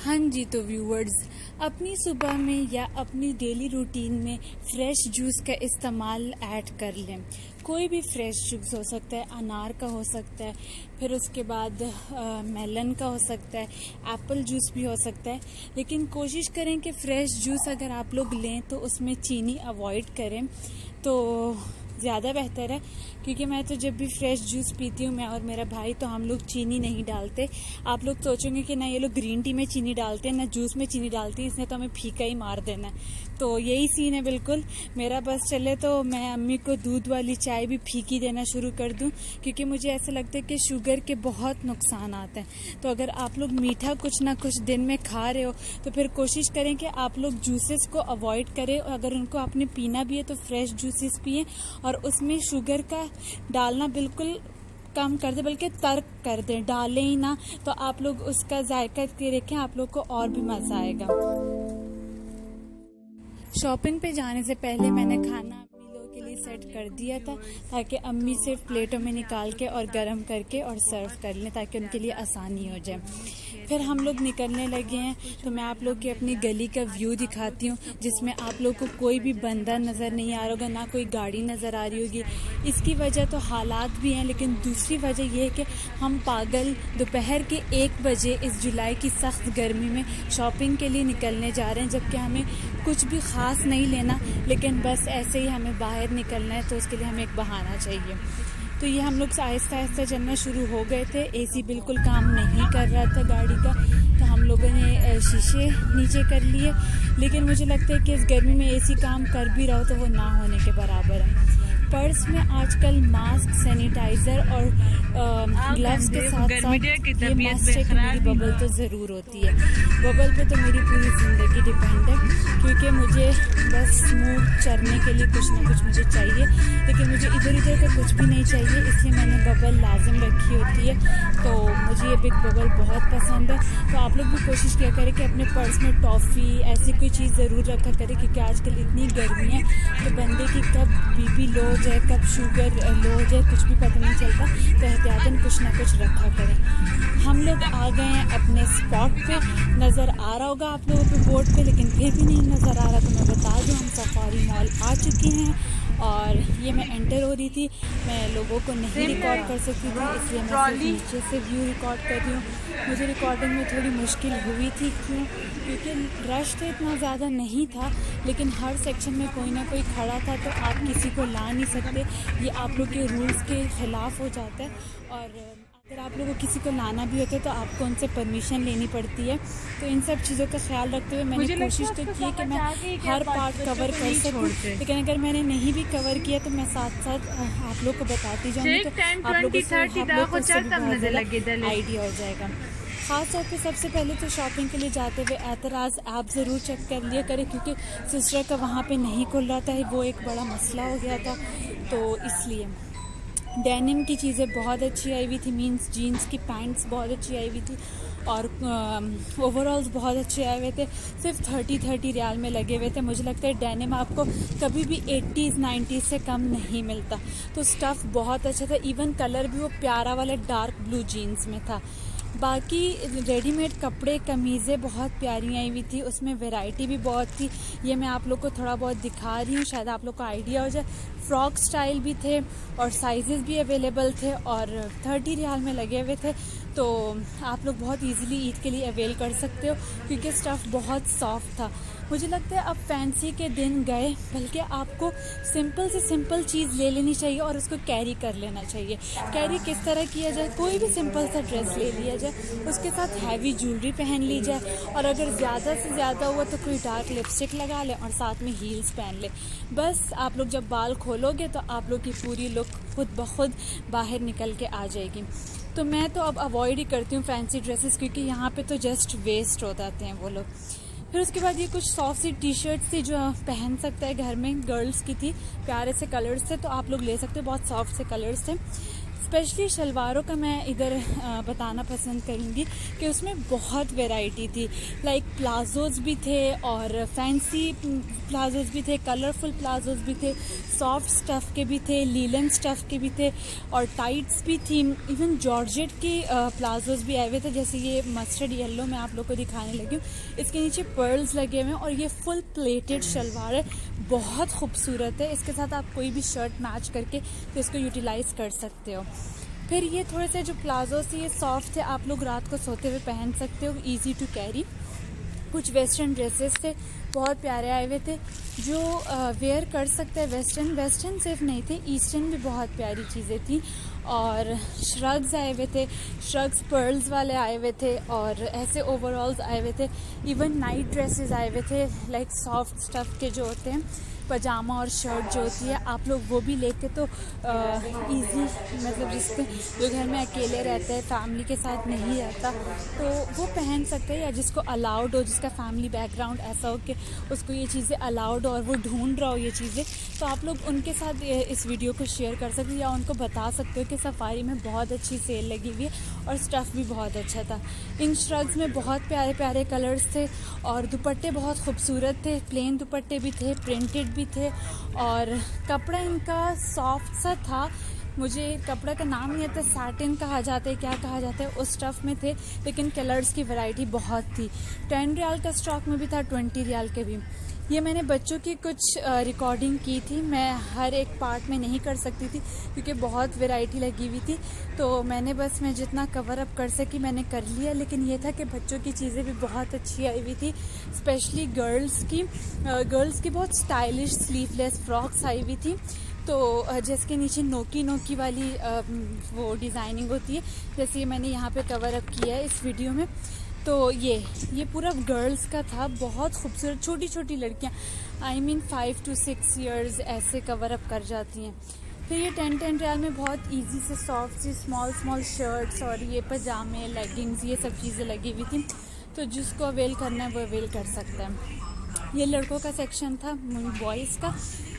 हाँ जी, तो व्यूवर्स, अपनी सुबह में या अपनी डेली रूटीन में फ्रेश जूस का इस्तेमाल ऐड कर लें। कोई भी फ्रेश जूस हो सकता है, अनार का हो सकता है, फिर उसके बाद मेलन का हो सकता है, एप्पल जूस भी हो सकता है। लेकिन कोशिश करें कि फ्रेश जूस अगर आप लोग लें तो उसमें चीनी अवॉइड करें तो ज़्यादा बेहतर है। क्योंकि मैं तो जब भी फ्रेश जूस पीती हूँ, मैं और मेरा भाई, तो हम लोग चीनी नहीं डालते। आप लोग सोचेंगे कि ना ये लोग ग्रीन टी में चीनी डालते हैं, ना जूस में चीनी डालती है, इसने तो हमें फीका ही मार देना है। तो यही सीन है बिल्कुल मेरा। बस चले तो मैं अम्मी को दूध वाली चाय भी फीकी देना शुरू कर दूं, क्योंकि मुझे ऐसा लगता है कि शुगर के बहुत नुकसान आते हैं। तो अगर आप लोग मीठा कुछ ना कुछ दिन में खा रहे हो तो फिर कोशिश करें कि आप लोग जूसेस को अवॉइड करें। और अगर उनको आपने पीना भी है तो फ्रेश जूसेस पिए और उसमें शुगर का डालना बिल्कुल कम कर दें, बल्कि तर्क कर दें, डालें ही ना। तो आप लोग उसका जायका देखें, आप लोग को और भी मज़ा आएगा। शॉपिंग पे जाने से पहले मैंने खाना अम्मी लोगों के लिए सेट कर दिया था, ताकि अम्मी सिर्फ प्लेटों में निकाल के और गर्म करके और सर्व कर लें, ताकि उनके लिए आसानी हो जाए। फिर हम लोग निकलने लगे हैं, तो मैं आप लोग की अपनी गली का व्यू दिखाती हूँ, जिसमें आप लोग को कोई भी बंदा नज़र नहीं आ रहा होगा, ना कोई गाड़ी नज़र आ रही होगी। इसकी वजह तो हालात भी हैं, लेकिन दूसरी वजह यह है कि हम पागल दोपहर के 1 बजे इस जुलाई की सख्त गर्मी में शॉपिंग के लिए निकलने जा रहे हैं, जबकि हमें कुछ भी ख़ास नहीं लेना, लेकिन बस ऐसे ही हमें बाहर निकलना है, तो उसके लिए हमें एक बहाना चाहिए। तो ये हम लोग आहिस्ता आहिस्ता चलना शुरू हो गए थे। एसी बिल्कुल काम नहीं कर रहा था गाड़ी का, तो हम लोगों ने शीशे नीचे कर लिए। लेकिन मुझे लगता है कि इस गर्मी में एसी काम कर भी रहा हो तो वो ना होने के बराबर है। पर्स में आजकल मास्क, सैनिटाइज़र और ग्लव्स के साथ साथ ये मस्ट है कि मेरी बबल तो ज़रूर होती है। बबल पे तो मेरी पूरी ज़िंदगी डिपेंड है, क्योंकि मुझे बस स्मूथ चलने के लिए कुछ ना कुछ मुझे चाहिए, लेकिन मुझे इधर उधर का कुछ भी नहीं चाहिए, इसलिए मैंने बबल लाजिम रखी होती है। तो मुझे ये बिग बबल बहुत पसंद है। तो आप लोग भी कोशिश किया करें कि अपने पर्स में टॉफ़ी ऐसी कोई चीज़ ज़रूर रखा करें, क्योंकि आजकल इतनी गर्मी है तो बंदे की कब बीपी लो हो जाए, कब शुगर लो हो जाए, कुछ भी पता नहीं चलता। तो एहतियातन कुछ ना कुछ रखा करें। हम लोग आ गए हैं अपने स्पॉट पे। नज़र आ रहा होगा आप लोगों को बोर्ड पे, लेकिन फिर भी नहीं नज़र आ रहा तो मैं बता दूं, हम सफारी मॉल आ चुके हैं। और ये मैं एंटर हो रही थी, मैं लोगों को नहीं रिकॉर्ड कर सकती थी, इसलिए मैं सिर्फ नीचे से व्यू रिकॉर्ड कर रही हूँ। मुझे रिकॉर्डिंग में थोड़ी मुश्किल हुई थी, क्योंकि रश तो इतना ज़्यादा नहीं था, लेकिन हर सेक्शन में कोई ना कोई खड़ा था, तो आप किसी को ला नहीं सकते, ये आप लोग के रूल्स के ख़िलाफ़ हो जाता है। और अगर आप लोगों को किसी को लाना भी होता है तो आपको उनसे परमिशन लेनी पड़ती है। तो इन सब चीज़ों का ख्याल रखते हुए मैंने कोशिश तो की कि मैं हर पार्ट कवर कर सकूं, लेकिन अगर मैंने नहीं भी कवर किया तो मैं साथ साथ आप लोग को बताती जाऊँगी, तो आप लोगों को आइडिया हो जाएगा। ख़ास तौर पे सबसे पहले तो शॉपिंग के लिए जाते हुए एतराज़ आप ज़रूर चेक कर लिया करें, क्योंकि सिस्टर का वहाँ पे नहीं खुल रहा था, वो एक बड़ा मसला हो गया था। तो इसलिए डेनिम की चीज़ें बहुत अच्छी आई हुई थी, मींस जीन्स की पैंट्स बहुत अच्छी आई हुई थी, और ओवरऑल्स बहुत अच्छे आए हुए थे। सिर्फ 30 रियाल में लगे हुए थे। मुझे लगता है डेनिम आपको कभी भी 80s 90s से कम नहीं मिलता। तो स्टफ़ बहुत अच्छा था, इवन कलर भी वो प्यारा वाला डार्क ब्लू जीन्स में था। बाकी रेडीमेड कपड़े, कमीज़ें बहुत प्यारी आई हुई थी, उसमें वैरायटी भी बहुत थी। ये मैं आप लोग को थोड़ा बहुत दिखा रही हूँ, शायद आप लोग को आइडिया हो जाए। फ्रॉक स्टाइल भी थे और साइजेस भी अवेलेबल थे, और 30 रियाल में लगे हुए थे। तो आप लोग बहुत इजीली ईद के लिए अवेल कर सकते हो, क्योंकि स्टफ़ बहुत सॉफ्ट था। मुझे लगता है अब फैंसी के दिन गए, बल्कि आपको सिंपल से सिंपल चीज़ ले लेनी चाहिए और उसको कैरी कर लेना चाहिए। कैरी किस तरह किया जाए, कोई भी सिंपल सा ड्रेस ले लिया जाए, उसके साथ हैवी ज्वेलरी पहन ली जाए, और अगर ज़्यादा से ज़्यादा हुआ तो कोई डार्क लिपस्टिक लगा ले और साथ में हील्स पहन ले। बस आप लोग जब बाल खोलोगे तो आप लोग की पूरी लुक खुद ब खुद बाहर निकल के आ जाएगी। तो मैं तो अब अवॉइड ही करती हूँ फैंसी ड्रेसेस, क्योंकि यहाँ पे तो जस्ट वेस्ट हो जाते हैं वो लोग। फिर उसके बाद ये कुछ सॉफ्ट सी टी शर्ट्स थी जो पहन सकता है घर में, गर्ल्स की थी, प्यारे से कलर्स थे, तो आप लोग ले सकते हो, बहुत सॉफ्ट से कलर्स थे। स्पेशली शलवारों का मैं इधर बताना पसंद करूँगी कि उसमें बहुत वैरायटी थी। लाइक प्लाजोज़ भी थे और फैंसी प्लाजोज़ भी थे, कलरफुल प्लाजोज़ भी थे, सॉफ्ट स्टफ़ के भी थे, लीलन स्टफ़ के भी थे और टाइट्स भी थी। इवन जॉर्जेट की प्लाजोज़ भी आए हुए थे, जैसे ये मस्टर्ड येलो मैं आप लोग को दिखाने लगी हूँ। इसके नीचे पर्ल्स लगे हुए हैं और ये फुल प्लेटेड शलवार है, बहुत खूबसूरत है। इसके साथ आप कोई भी शर्ट मैच करके तो इसको यूटिलाइज़ कर सकते हो। फिर ये थोड़े से जो प्लाजो थे ये सॉफ्ट थे, आप लोग रात को सोते हुए पहन सकते हो, इजी टू कैरी। कुछ वेस्टर्न ड्रेसेस थे, बहुत प्यारे आए हुए थे जो वेयर कर सकते हैं। वेस्टर्न सिर्फ नहीं थे, ईस्टर्न भी बहुत प्यारी चीज़ें थी। और श्रग्स आए हुए थे, श्रग्स पर्ल्स वाले आए हुए थे और ऐसे ओवरऑल्स आए हुए थे। इवन नाइट ड्रेसेस आए हुए थे, लाइक सॉफ्ट स्टफ़ के जो होते हैं, पजामा और शर्ट जो होती है, आप लोग वो भी लेके तो इजी, मतलब जिसके जो घर में अकेले रहते हैं, फैमिली के साथ नहीं रहता, तो वो पहन सकते हैं। या जिसको अलाउड हो, जिसका फैमिली बैकग्राउंड ऐसा हो कि उसको ये चीज़ें अलाउड हो और वो ढूंढ रहा हो ये चीज़ें, तो आप लोग उनके साथ इस वीडियो को शेयर कर सकते हो या उनको बता सकते हो कि सफारी में बहुत अच्छी सेल लगी हुई है और स्टफ़ भी बहुत अच्छा था। इन श्रग्स में बहुत प्यारे प्यारे कलर्स थे और दुपट्टे बहुत खूबसूरत थे, प्लेन दुपट्टे भी थे, प्रिंटेड भी थे और कपड़ा इनका सॉफ्ट सा था। मुझे कपड़ा का नाम नहीं आता, सैटिन कहा जाता है, क्या कहा जाता है, उस स्टफ़ में थे, लेकिन कलर्स की वैरायटी बहुत थी। 10 रियाल का स्टॉक में भी था, 20 रियाल के भी। ये मैंने बच्चों की कुछ रिकॉर्डिंग की थी, मैं हर एक पार्ट में नहीं कर सकती थी क्योंकि बहुत वैरायटी लगी हुई थी, तो मैंने बस मैं जितना कवर अप कर सकी मैंने कर लिया। लेकिन ये था कि बच्चों की चीज़ें भी बहुत अच्छी आई हुई थी, स्पेशली गर्ल्स की बहुत स्टाइलिश स्लीवलेस फ्रॉक्स आई हुई थी, तो जिसके नीचे नोकी वाली वो डिज़ाइनिंग होती है, जैसे मैंने यहाँ पे कवर अप किया है इस वीडियो में। तो ये पूरा गर्ल्स का था, बहुत खूबसूरत। छोटी छोटी लड़कियाँ, I mean 5 to 6 years ऐसे कवर अप कर जाती हैं। फिर ये 10 रियाल में बहुत इजी से सॉफ्ट सी स्मॉल शर्ट्स और ये पजामे, लेगिंग्स, ये सब चीज़ें लगी हुई थी, तो जिसको अवेल करना है वो अवेल कर सकता है। ये लड़कों का सेक्शन था, बॉयज़ का,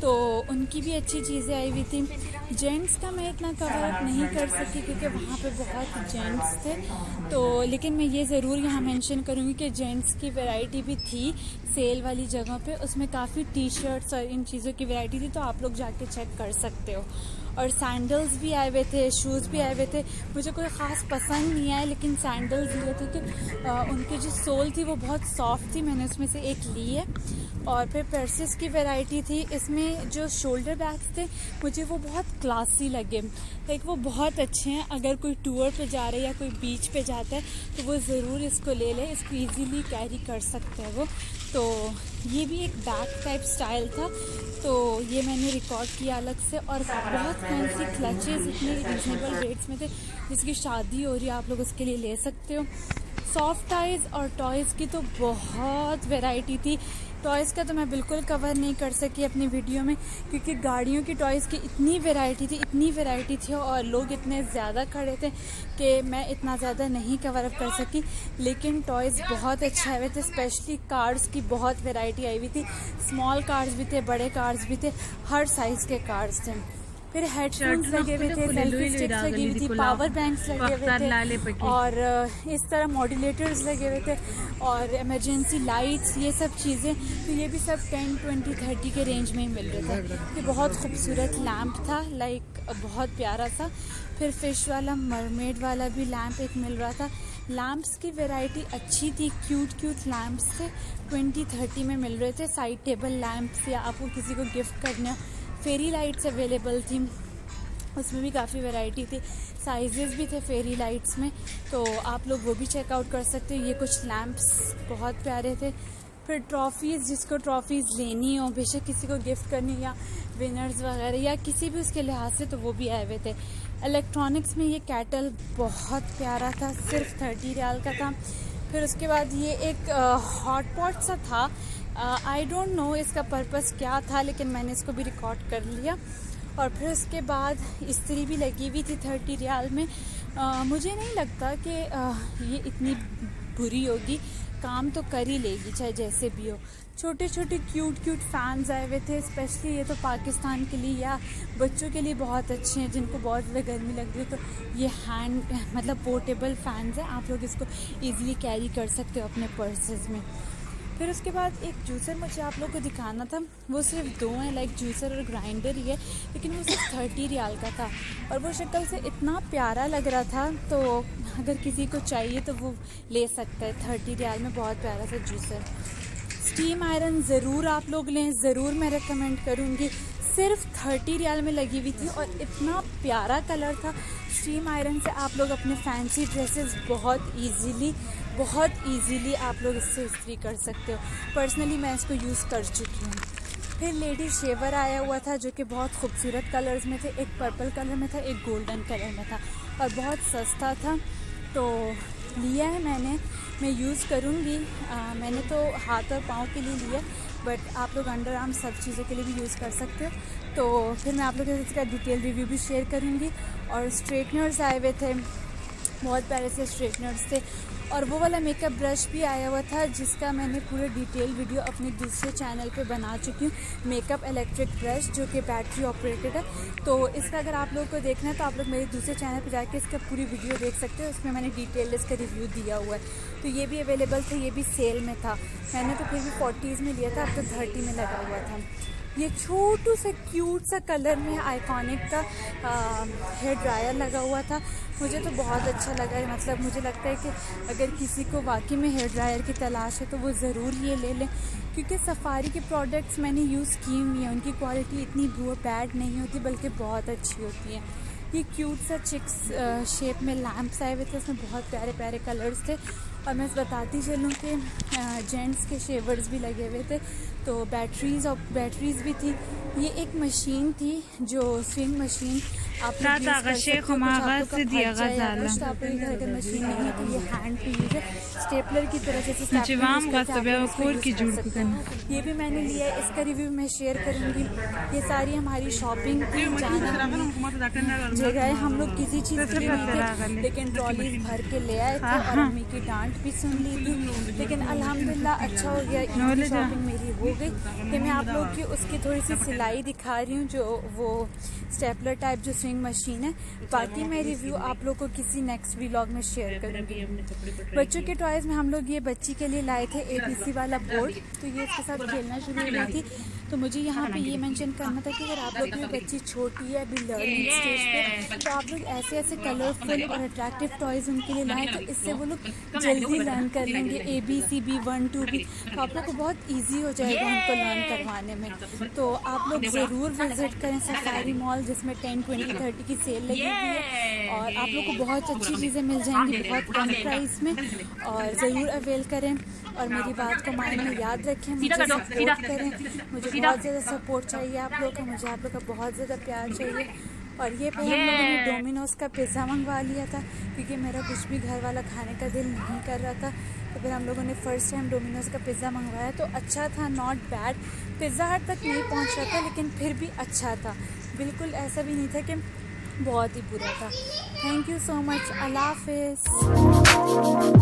तो उनकी भी अच्छी चीज़ें आई हुई थी। जेंट्स का मैं इतना कवर अप नहीं कर सकी क्योंकि वहाँ पे बहुत जेंट्स थे, तो लेकिन मैं ये ज़रूर यहाँ मेंशन करूँगी कि जेंट्स की वैरायटी भी थी सेल वाली जगह पे, उसमें काफ़ी टी शर्ट्स और इन चीज़ों की वैरायटी थी, तो आप लोग जाके चेक कर सकते हो। और सैंडल्स भी आए हुए थे, शूज़ भी आए हुए थे। मुझे कोई ख़ास पसंद नहीं आए, लेकिन सैंडल्स ये थे कि उनकी जो सोल थी वो बहुत सॉफ्ट थी, मैंने उसमें से एक ली है। और फिर पर्सेस की वैरायटी थी, इसमें जो शोल्डर बैग्स थे मुझे वो बहुत क्लासी लगे, लाइक वो बहुत अच्छे हैं। अगर कोई टूर पे जा रहा है या कोई बीच पे जाता है तो वो ज़रूर इसको ले ले, इसको ईजीली कैरी कर सकते हैं वो। तो ये भी एक बैग टाइप स्टाइल था, तो ये मैंने रिकॉर्ड किया अलग से। और बहुत फैंसी क्लचेस इतने रिजनेबल रेट्स में थे, जिसकी शादी हो रही है आप लोग उसके लिए ले सकते हो। सॉफ्ट टॉयज़ और टॉयज़ की तो बहुत वैरायटी थी। टॉयज़ का तो मैं बिल्कुल कवर नहीं कर सकी अपनी वीडियो में क्योंकि गाड़ियों की टॉयज़ की इतनी वैरायटी थी और लोग इतने ज़्यादा खड़े थे कि मैं इतना ज़्यादा नहीं कवर अप कर सकी। लेकिन टॉयज़ बहुत अच्छे आए हुए थे, स्पेशली कार्स की बहुत वैरायटी आई हुई थी। स्मॉल कार्स भी थे, बड़े कार्स भी थे, हर साइज़ के कार्स थे। फिर हेडफोन्स लगे हुए थे, सेल्फी स्टिक्स लगी हुई थी, पावर बैंक्स लगे हुए थे और इस तरह मॉड्यूलेटर्स लगे हुए थे और इमरजेंसी लाइट्स, ये सब चीज़ें। तो ये भी सब 10, 20, 30 के रेंज में ही मिल रहे थे। ये बहुत खूबसूरत लैम्प था, लाइक बहुत प्यारा सा। फिर फिश वाला, मरमेड वाला भी लैम्प एक मिल रहा था। लैम्प्स की वैरायटी अच्छी थी, क्यूट लैम्प्स थे, 20-30 में मिल रहे थे। साइड टेबल लैम्प्स या आपको किसी को गिफ्ट करना, फेरी लाइट्स अवेलेबल थी, उसमें भी काफ़ी वैरायटी थी। साइजेस भी थे फेरी लाइट्स में, तो आप लोग वो भी चेकआउट कर सकते हो। ये कुछ लैम्प्स बहुत प्यारे थे। फिर ट्रॉफ़ीज़, जिसको ट्रॉफ़ीज़ लेनी हो, बेशक किसी को गिफ्ट करनी या विनर्स वगैरह या किसी भी उसके लिहाज से, तो वो भी आए हुए थे। इलेक्ट्रॉनिक्स में ये कैटल बहुत प्यारा था, सिर्फ 30 रियाल का था। फिर उसके बाद ये एक हॉट पॉट सा था, आई डोंट नो इसका पर्पस क्या था, लेकिन मैंने इसको भी रिकॉर्ड कर लिया। और फिर उसके बाद इस्त्री भी लगी हुई थी 30 रियाल में। मुझे नहीं लगता कि ये इतनी बुरी होगी, काम तो कर ही लेगी चाहे जैसे भी हो। छोटे छोटे क्यूट फैंस आए हुए थे, स्पेशली ये तो पाकिस्तान के लिए या बच्चों के लिए बहुत अच्छे हैं जिनको बहुत ज़्यादा गर्मी लग रही है। तो ये मतलब पोर्टेबल फैंस है, आप लोग इसको ईज़िली कैरी कर सकते हो अपने पर्सेस में। फिर उसके बाद एक जूसर मुझे आप लोग को दिखाना था, वो सिर्फ 2 हैं, लाइक जूसर और ग्राइंडर ही है, लेकिन वो सिर्फ 30 रियाल का था और वो शक्ल से इतना प्यारा लग रहा था। तो अगर किसी को चाहिए तो वो ले सकता है, 30 रियाल में बहुत प्यारा सा जूसर। स्टीम आयरन ज़रूर आप लोग लें, ज़रूर मैं रेकमेंड करूँगी। सिर्फ 30 रियाल में लगी हुई थी और इतना प्यारा कलर था। स्टीम आयरन से आप लोग अपने फैंसी ड्रेसेस बहुत इजीली आप लोग इससे इस्त्री कर सकते हो। पर्सनली मैं इसको यूज़ कर चुकी हूँ। फिर लेडी शेवर आया हुआ था जो कि बहुत खूबसूरत कलर्स में थे, एक पर्पल कलर में था, एक गोल्डन कलर में था और बहुत सस्ता था, तो लिया है मैंने। मैं यूज़ करूँगी। मैंने तो हाथ और पाँव के लिए लिया, बट आप लोग अंडर आर्म सब चीज़ों के लिए भी यूज़ कर सकते हो। तो फिर मैं आप लोगों के साथ इसका डिटेल रिव्यू भी शेयर करूँगी। और स्ट्रेटनर्स आए हुए थे, बहुत प्यारे से स्ट्रेटनर्स थे, और वो वाला मेकअप ब्रश भी आया हुआ था जिसका मैंने पूरे डिटेल वीडियो अपने दूसरे चैनल पे बना चुकी हूँ, मेकअप इलेक्ट्रिक ब्रश, जो कि बैटरी ऑपरेटेड है। तो इसका अगर आप लोगों को देखना है तो आप लोग मेरे दूसरे चैनल पे जाके इसका पूरी वीडियो देख सकते हो, उसमें मैंने डिटेल इसका रिव्यू दिया हुआ है। तो ये भी अवेलेबल था, ये भी सेल में था। मैंने तो फिर भी 40s में लिया था, अब तो 30 में लगा हुआ था। ये छोटू सा क्यूट सा कलर में आइकॉनिक का हेयर ड्रायर लगा हुआ था, मुझे तो बहुत अच्छा लगा है। मतलब मुझे लगता है कि अगर किसी को वाकई में हेयर ड्रायर की तलाश है तो वो ज़रूर ये ले लें, क्योंकि सफारी के प्रोडक्ट्स मैंने यूज़ की हुई हैं, उनकी क्वालिटी इतनी बैड नहीं होती बल्कि बहुत अच्छी होती है। ये क्यूट सा चिक्स शेप में लैम्प्स आए हुए थे, उसमें बहुत प्यारे प्यारे कलर्स थे। और मैं बताती चलूँ कि जेंट्स के शेवर्स भी लगे हुए थे, तो बैटरीज भी थी। ये एक मशीन थी जो स्विंग मशीन आप लोग यूज़ कर सकते हो। तो आप लोग अगर मशीन नहीं है तो ये हैंड टू यूज़ है, स्टेपलर की तरह जैसे ये भी मैंने लिया है, इसका रिव्यू मैं शेयर करूँगी। ये सारी हमारी शॉपिंग की जाना जगह है, हम लोग किसी चीज़ के लिए नहीं थे, लेकिन ट्रॉलीज भर के ले आए थे और मम्मी की डांट भी सुन ली थी। लेकिन अल्हम्दुलिल्लाह अच्छा हो गया, इतनी शॉपिंग मेरी हो गई कि मैं आप लोग की उसकी थोड़ी सी सिलाई दिखा रही हूँ, जो वो स्टेपलर टाइप जो स्विंग मशीन है। बाकी मैं रिव्यू आप लोग को किसी नेक्स्ट व्लॉग में शेयर करूँगी। बच्चों के टॉयज़ में हम लोग ये बच्ची के लिए लाए थे ABC वाला बोर्ड, तो ये इसके साथ खेलना शुरू हो गई थी। तो मुझे यहाँ पे ये मेंशन करना था कि अगर आप लोग की बच्ची छोटी है, अभी लर्निंग स्टेज पे, तो आप लोग ऐसे कलरफुल और अट्रैक्टिव टॉयज़ उनके लिए लाएं, तो इससे वो लोग जल्दी लर्न कर लेंगे ABCB 1 2 भी, तो आप लोग को बहुत ईजी हो जाएगा उनको लर्न करवाने में। तो आप लोग ज़रूर विजिट करें सफारी मॉल, जिसमें 10, 20, 30 की सेल लगी हुई है और आप लोग को बहुत अच्छी चीज़ें मिल जाएंगी बहुत कम प्राइस में, और ज़रूर अवेल करें। और मेरी बात को माइंड में याद रखें, मुझे सपोर्ट करें, मुझे बहुत ज़्यादा सपोर्ट चाहिए आप लोग का, मुझे आप लोग का बहुत ज़्यादा प्यार चाहिए। और ये पे हम लोगों ने डोमिनोज़ का पिज़्ज़ा मंगवा लिया था, क्योंकि मेरा कुछ भी घर वाला खाने का दिल नहीं कर रहा था। तो फिर हम लोगों ने फ़र्स्ट टाइम डोमिनोज़ का पिज़्ज़ा मंगवाया, तो अच्छा था, नॉट बैड। पिज़्ज़ा हट तक नहीं पहुंच रहा था, लेकिन फिर भी अच्छा था, बिल्कुल ऐसा भी नहीं था कि बहुत ही बुरा था। थैंक यू सो मच, अल्लाह हाफ़िज़।